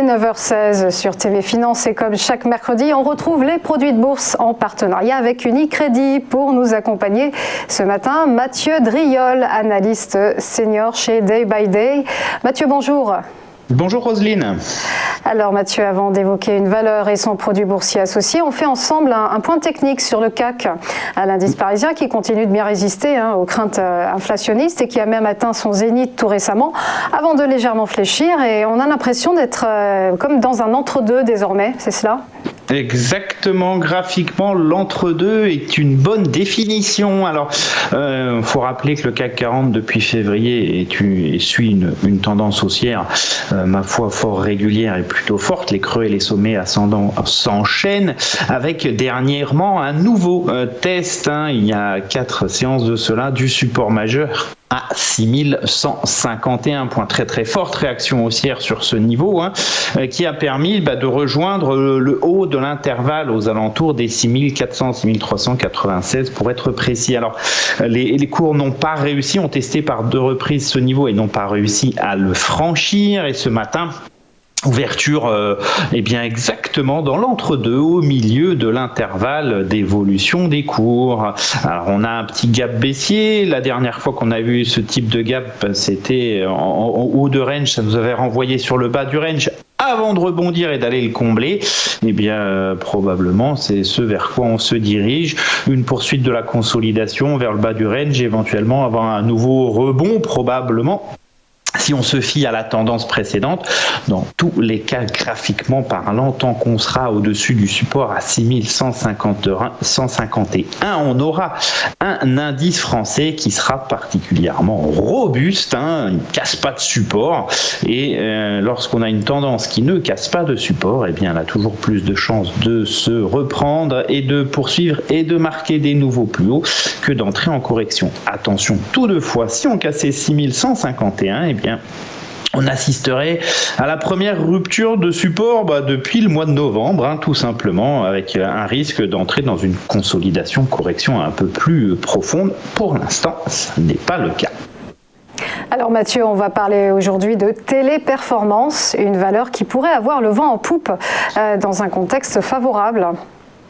9h16 sur TV Finance et comme chaque mercredi, on retrouve les produits de bourse en partenariat avec Unicredit. Pour nous accompagner ce matin, Mathieu Driol, analyste senior chez Day by Day. Mathieu, bonjour. Bonjour Roselyne. Alors Mathieu, avant d'évoquer une valeur et son produit boursier associé, on fait ensemble un point technique sur le CAC, l'indice parisien qui continue de bien résister aux craintes inflationnistes et qui a même atteint son zénith tout récemment avant de légèrement fléchir, et on a l'impression d'être comme dans un entre-deux désormais, c'est cela ? Exactement, graphiquement, l'entre-deux est une bonne définition. Alors, faut rappeler que le CAC 40 depuis février suit une tendance haussière, ma foi, fort régulière et plutôt forte. Les creux et les sommets ascendants s'enchaînent avec dernièrement un nouveau test, il y a 4 séances de cela, du support majeur à 6151 points. Très très forte réaction haussière sur ce niveau, qui a permis de rejoindre le haut de l'intervalle aux alentours des 6400, 6396 pour être précis. Alors les cours n'ont pas réussi, ont testé par 2 reprises ce niveau et n'ont pas réussi à le franchir, et ce matin, ouverture exactement dans l'entre-deux, au milieu de l'intervalle d'évolution des cours. Alors on a un petit gap baissier. La dernière fois qu'on a vu ce type de gap, c'était en haut de range, ça nous avait renvoyé sur le bas du range avant de rebondir et d'aller le combler. Probablement c'est ce vers quoi on se dirige, une poursuite de la consolidation vers le bas du range, éventuellement avoir un nouveau rebond probablement. Si on se fie à la tendance précédente, dans tous les cas graphiquement parlant, tant qu'on sera au-dessus du support à 6151, on aura un indice français qui sera particulièrement robuste, il ne casse pas de support, et lorsqu'on a une tendance qui ne casse pas de support, elle a toujours plus de chances de se reprendre et de poursuivre et de marquer des nouveaux plus hauts que d'entrer en correction. Attention toutefois, si on cassait 6151, on assisterait à la première rupture de support depuis le mois de novembre, tout simplement, avec un risque d'entrer dans une consolidation, correction un peu plus profonde. Pour l'instant, ce n'est pas le cas. Alors Mathieu, on va parler aujourd'hui de Téléperformance, une valeur qui pourrait avoir le vent en poupe dans un contexte favorable.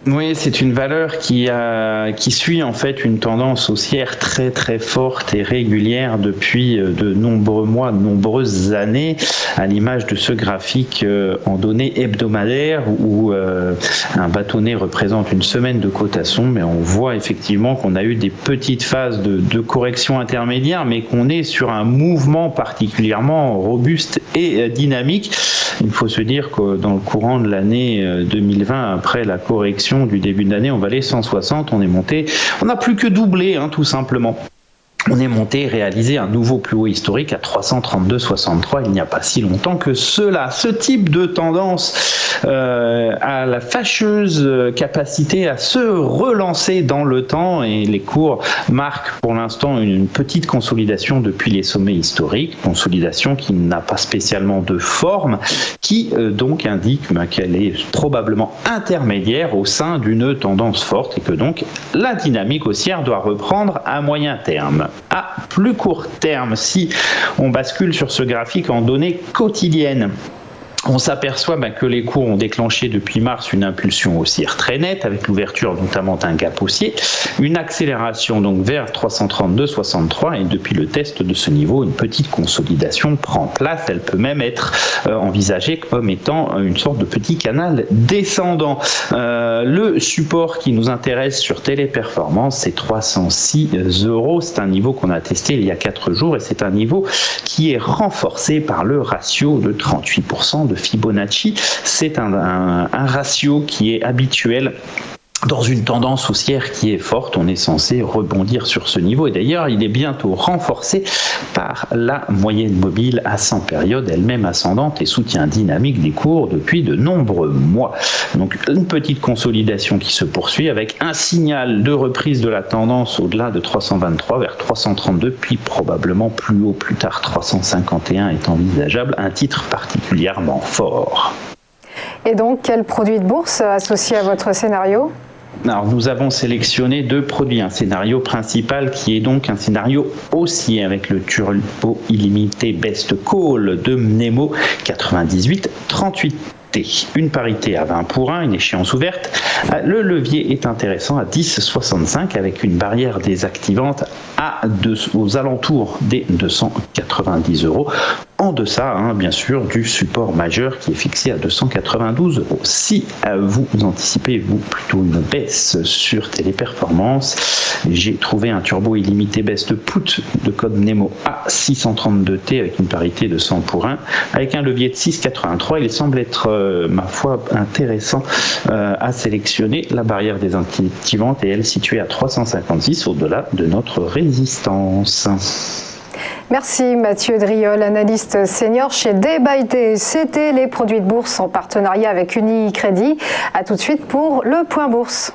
Oui, c'est une valeur qui suit en fait une tendance haussière très très forte et régulière depuis de nombreux mois, de nombreuses années, à l'image de ce graphique en données hebdomadaires où un bâtonnet représente une semaine de cotation, mais on voit effectivement qu'on a eu des petites phases de correction intermédiaire, mais qu'on est sur un mouvement particulièrement robuste et dynamique. Il faut se dire que dans le courant de l'année 2020, après la correction du début de l'année, on valait 160, on n'a plus que doublé, tout simplement. On est monté, réalisé un nouveau plus haut historique à 332,63 il n'y a pas si longtemps que cela. Ce type de tendance a la fâcheuse capacité à se relancer dans le temps, et les cours marquent pour l'instant une petite consolidation depuis les sommets historiques, consolidation qui n'a pas spécialement de forme, qui donc indique qu'elle est probablement intermédiaire au sein d'une tendance forte, et que donc la dynamique haussière doit reprendre à moyen terme. À plus court terme, si on bascule sur ce graphique en données quotidiennes, on s'aperçoit que les cours ont déclenché depuis mars une impulsion haussière très nette, avec l'ouverture notamment d'un gap haussier, une accélération donc vers 332,63, et depuis le test de ce niveau, une petite consolidation prend place. Elle peut même être envisagée comme étant une sorte de petit canal descendant. Le support qui nous intéresse sur Téléperformance, c'est 306 €. C'est un niveau qu'on a testé il y a 4 jours, et c'est un niveau qui est renforcé par le ratio de 38% de Fibonacci. C'est un ratio qui est habituel dans une tendance haussière qui est forte. On est censé rebondir sur ce niveau, et d'ailleurs il est bientôt renforcé par la moyenne mobile à 100 périodes, elle-même ascendante et soutien dynamique des cours depuis de nombreux mois. Donc une petite consolidation qui se poursuit avec un signal de reprise de la tendance au-delà de 323 vers 332, puis probablement plus haut plus tard. 351 est envisageable, un titre particulièrement fort. Et donc quel produit de bourse associé à votre scénario ? Alors, nous avons sélectionné 2 produits. Un scénario principal qui est donc un scénario haussier avec le turbo illimité Best Call de Mnemo 9838. Une parité à 20 pour 1, une échéance ouverte. Le levier est intéressant à 10,65 avec une barrière désactivante aux alentours des 290 €. En deçà, bien sûr, du support majeur qui est fixé à 292 €. Si vous anticipez, plutôt une baisse sur Téléperformance, j'ai trouvé un turbo illimité Best Put de code Mnemo à 632T avec une parité de 100 pour 1, avec un levier de 6,83. Il semble être, ma foi, intéressant à sélectionner. La barrière désactivante est, elle, située à 356 au-delà de notre résistance. Merci Mathieu Driol, analyste senior chez Day by Day. C'était les produits de bourse en partenariat avec Unicredit. À tout de suite pour le point bourse.